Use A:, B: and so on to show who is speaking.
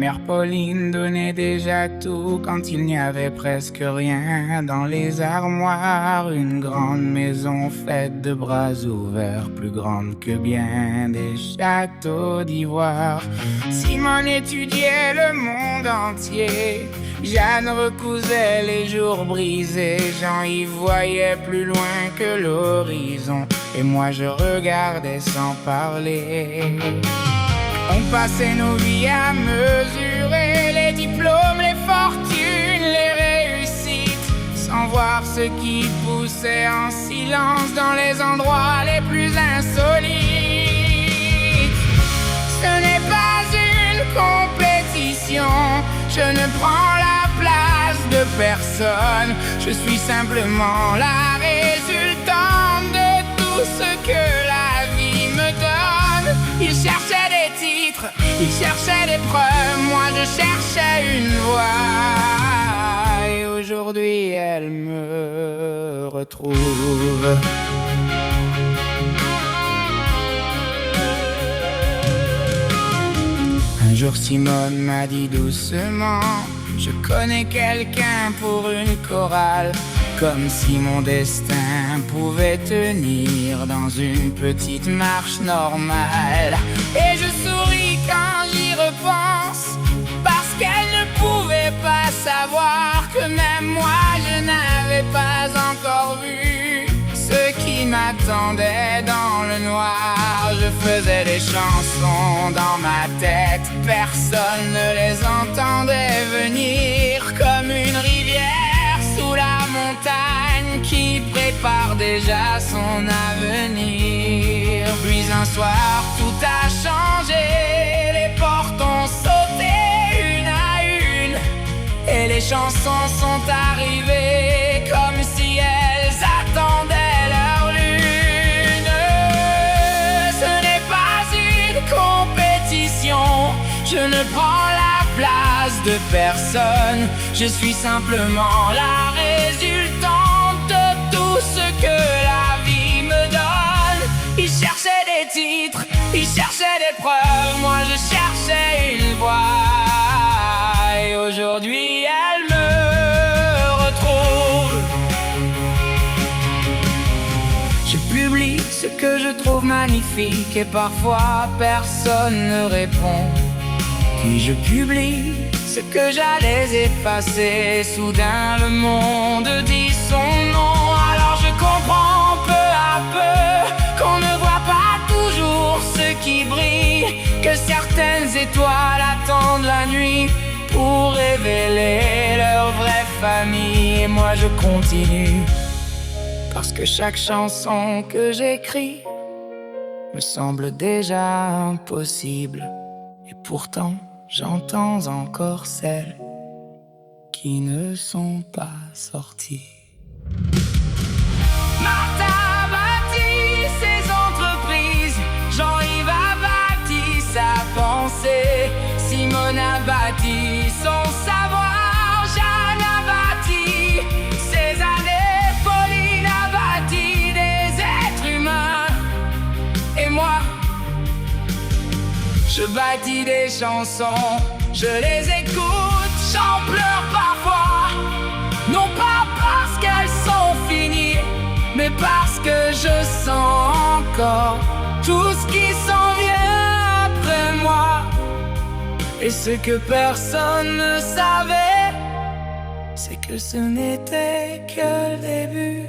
A: mère Pauline donnait déjà tout quand il n'y avait presque rien dans les armoires. Une grande maison faite de bras ouverts, plus grande que bien des châteaux d'ivoire. Simone étudiait le monde entier, Jeanne recousait les jours brisés. Jean y voyait plus loin que l'horizon, et moi je regardais sans parler. On passait nos vies à mesurer les diplômes, les fortunes, les réussites, sans voir ce qui poussait en silence dans les endroits les plus insolites. Ce n'est pas une compétition, je ne prends la place de personne. Je suis simplement la résultante de tout ce que la vie me donne. Il cherchait des titres, il cherchait des preuves, moi je cherchais une voix. Et aujourd'hui elle me retrouve. Un jour Simone m'a dit doucement: je connais quelqu'un pour une chorale. Comme si mon destin pouvait tenir dans une petite marche normale. Et je souris quand j'y repense, parce qu'elle ne pouvait pas savoir que même moi je n'avais pas encore vu ce qui m'attendait dans le noir. Je faisais des chansons dans ma tête, personne ne les entendait venir, comme une rivière sous la montagne qui prépare déjà son avenir. Puis un soir tout a changé, les portes ont sauté une à une, et les chansons sont arrivées comme si elles attendaient leur lune. Ce n'est pas une compétition, je ne prends la place de personne. Je suis simplement la résultante de tout ce que la vie me donne. Il cherchait des titres, il cherchait des preuves, moi je cherchais une voix. Et aujourd'hui elle me retrouve. Je publie ce que je trouve magnifique, et parfois personne ne répond. Puis je publie ce que j'allais effacer. Soudain le monde dit son nom. Alors je comprends peu à peu qu'on ne voit pas toujours ce qui brille, que certaines étoiles attendent la nuit pour révéler leur vraie famille. Et moi je continue, parce que chaque chanson que j'écris me semble déjà impossible. Et pourtant j'entends encore celles qui ne sont pas sorties. Martha a bâti ses entreprises, Jean-Yves a bâti sa pensée, Simone a bâti son savoir, Jeanne a bâti ses années, Pauline a bâti des êtres humains. Et moi, je bâtis des chansons, je les écoute, j'en pleure parfois. Non pas parce qu'elles sont finies, mais parce que je sens encore tout ce qui s'en vient après moi. Et ce que personne ne savait, c'est que ce n'était que le début.